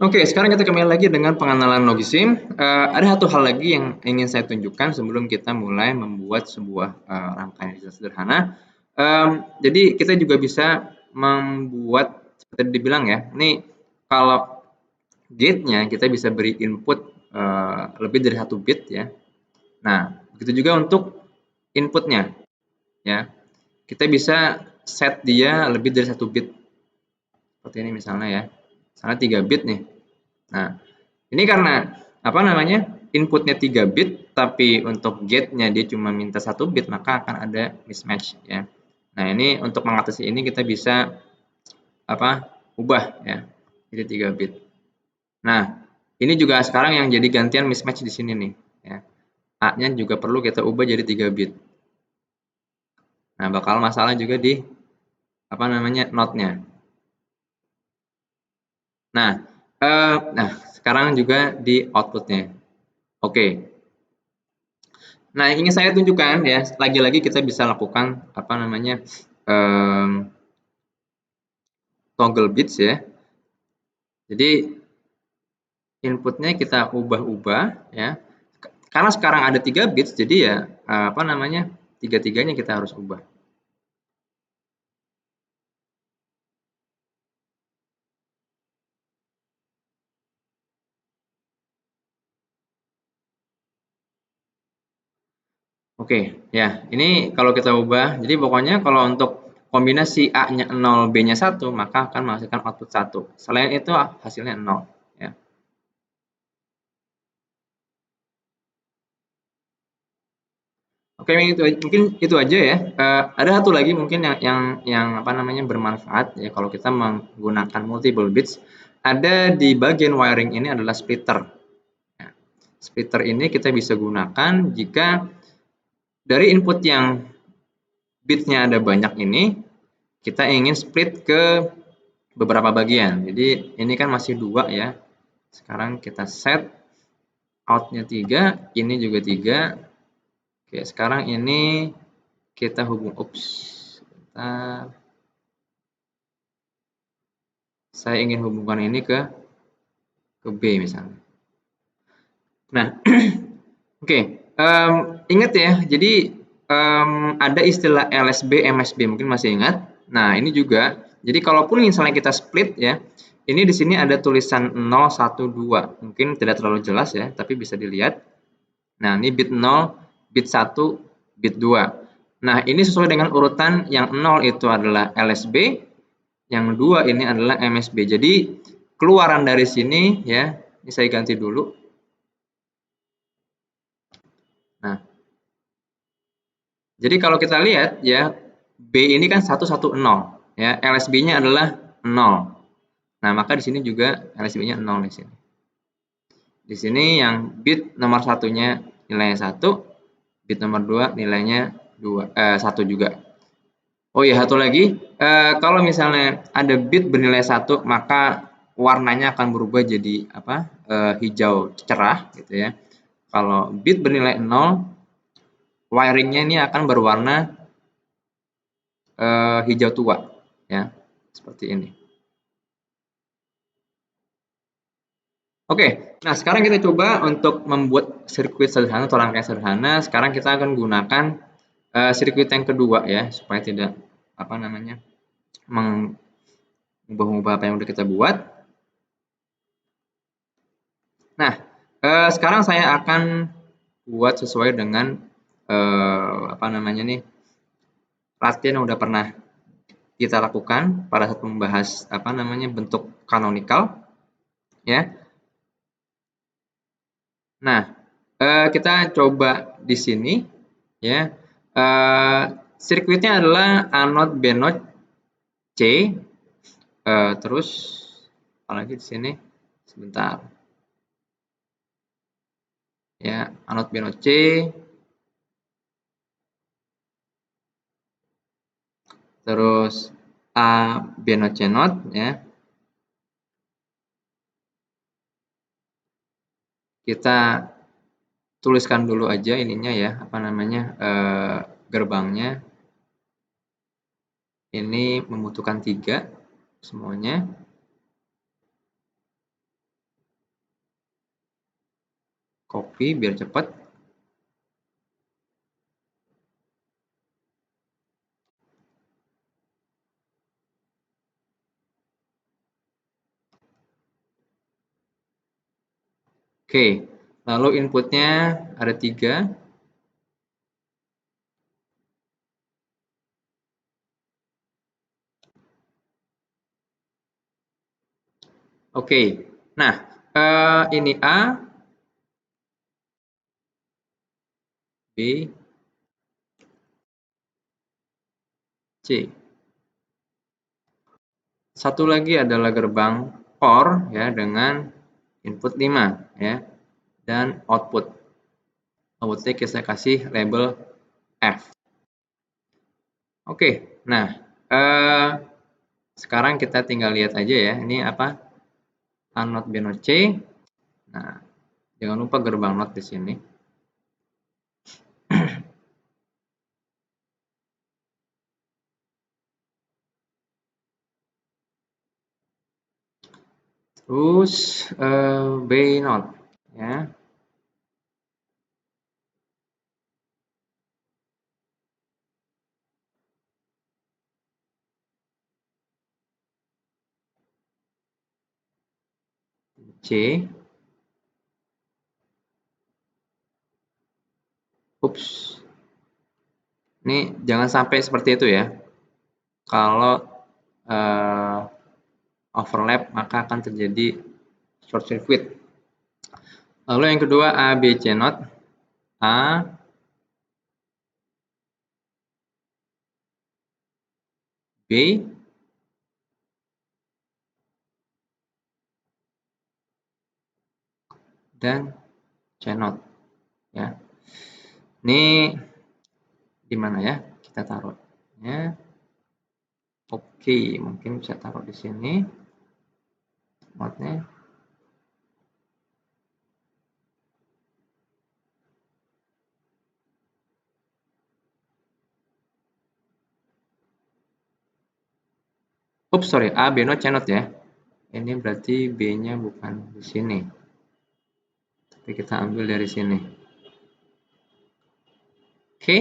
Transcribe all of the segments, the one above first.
Oke, sekarang kita kembali lagi dengan pengenalan Logisim. Ada satu hal lagi yang ingin saya tunjukkan sebelum kita mulai membuat sebuah rangkaian riset sederhana. Jadi kita juga bisa membuat seperti dibilang ya. Ini kalau gate-nya kita bisa beri input lebih dari 1 bit ya. Nah, begitu juga untuk inputnya ya. Kita bisa set dia lebih dari 1 bit. Seperti ini misalnya ya. Misalnya 3 bit nih. Nah, ini karena apa namanya? Inputnya 3 bit tapi untuk gate-nya dia cuma minta 1 bit, maka akan ada mismatch ya. Nah, ini untuk mengatasi ini kita bisa apa? Ubah ya. Jadi 3 bit. Nah, ini juga sekarang yang jadi gantian mismatch di sini nih ya. A-nya juga perlu kita ubah jadi 3 bit. Nah, bakal masalah juga di apa namanya? Not-nya. Nah, sekarang juga di output-nya. Oke. Nah, yang ingin saya tunjukkan ya, lagi-lagi kita bisa lakukan apa namanya? Toggle bits ya. Jadi inputnya kita ubah-ubah ya. Karena sekarang ada 3 bits, jadi ya apa namanya? Tiga-tiganya kita harus ubah. Oke, ya. Ini kalau kita ubah, jadi pokoknya kalau untuk kombinasi A-nya 0, B-nya 1, maka akan menghasilkan output 1. Selain itu hasilnya 0 ya. Oke, mungkin itu aja ya. Ada satu lagi mungkin yang apa namanya bermanfaat ya kalau kita menggunakan multiple bits. Ada di bagian wiring ini adalah splitter. Ya, splitter ini kita bisa gunakan jika dari input yang bitnya ada banyak ini, kita ingin split ke beberapa bagian. Jadi ini kan masih 2 ya. Sekarang kita set outnya 3, ini juga 3. Oke, sekarang ini kita sebentar. Saya ingin hubungkan ini ke B misalnya. Nah, oke, ingat ya, jadi ada istilah LSB, MSB, mungkin masih ingat. Nah, ini juga, jadi kalaupun misalnya kita split ya, ini di sini ada tulisan 0, 1, 2. Mungkin tidak terlalu jelas ya, tapi bisa dilihat. Nah, ini bit 0, bit 1, bit 2. Nah, ini sesuai dengan urutan yang 0 itu adalah LSB, yang 2 ini adalah MSB. Jadi, keluaran dari sini ya, ini saya ganti dulu. Nah, jadi kalau kita lihat ya, B ini kan 110 ya, LSB-nya adalah 0. Nah, maka di sini juga LSB-nya 0 di sini. Di sini yang bit nomor satunya nilainya 1, bit nomor 2 nilainya 1 juga. Oh iya, satu lagi, kalau misalnya ada bit bernilai 1, maka warnanya akan berubah jadi apa? Hijau cerah gitu ya. Kalau bit bernilai 0, wiringnya ini akan berwarna hijau tua ya, seperti ini. Oke, nah sekarang kita coba untuk membuat sirkuit sederhana atau rangkaian sederhana. Sekarang kita akan gunakan sirkuit yang kedua ya, supaya tidak apa namanya mengubah-ubah apa yang udah kita buat. Nah, sekarang saya akan buat sesuai dengan apa namanya nih latihan yang udah pernah kita lakukan pada saat membahas apa namanya bentuk canonical ya. Nah, kita coba di sini ya. Sirkuitnya adalah anode benode C. Terus apalagi di sini sebentar. Ya, anode benode C. Terus A benode cenode ya. Kita tuliskan dulu aja ininya ya, apa namanya? Gerbangnya. Ini membutuhkan 3 semuanya. copy biar cepat. Oke, lalu inputnya ada 3. Oke, nah ini A, B, C. Satu lagi adalah gerbang OR ya dengan input 5 ya dan outputnya kita kasih label F. Oke, nah sekarang kita tinggal lihat aja ya ini apa A not B not C. Nah, jangan lupa gerbang not di sini. Terus B not ya. C. Ups. Ini jangan sampai seperti itu ya. Kalau overlap maka akan terjadi short circuit. Lalu yang kedua A B C not. A, B, dan C not ya. Ini di mana ya? Kita taruhnya. Oke, mungkin bisa taruh di sini. Notnya. Oops, sorry, A, B not, C not ya. Ini berarti B-nya bukan di sini. Tapi kita ambil dari sini. Oke.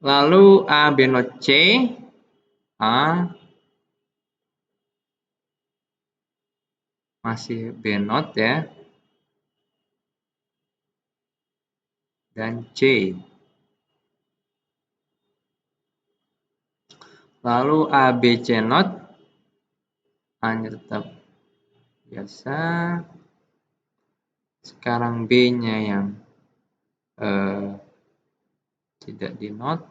Lalu A, B not, C. A masih B not ya. Dan C. Lalu A, B, C not. A-nya tetap biasa. Sekarang B-nya yang tidak di not.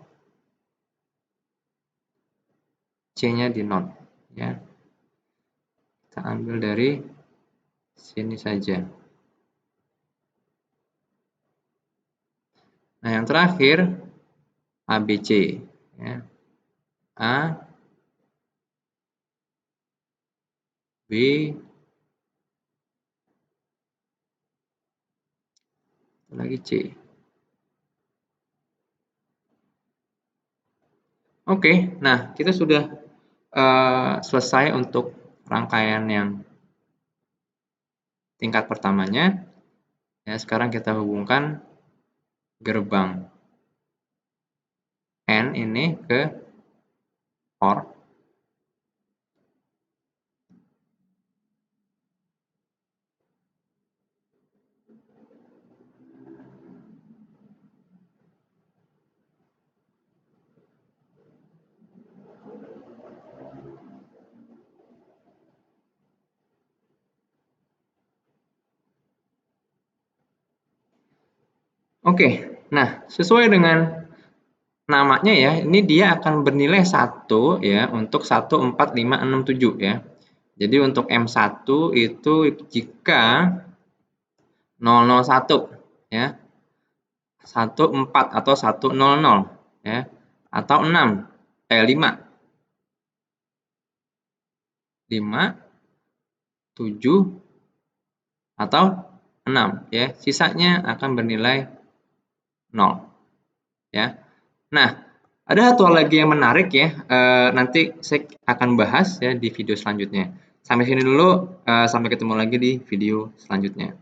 C-nya di not ya. Kita ambil dari sini saja. Nah, yang terakhir ABC ya. A, B, lagi C. Oke, nah kita sudah selesai untuk rangkaian yang tingkat pertamanya. Ya, sekarang kita hubungkan gerbang N ini ke OR. Oke, nah sesuai dengan namanya ya, ini dia akan bernilai 1 ya untuk 1, 4, 5, 6, 7 ya. Jadi untuk M1 itu jika 001 ya. 14 atau 100 ya. Atau 5, 7 atau 6 ya. Sisanya akan bernilai 0 ya. Nah, ada satu hal lagi yang menarik ya. Nanti saya akan bahas ya di video selanjutnya. Sampai sini dulu, sampai ketemu lagi di video selanjutnya.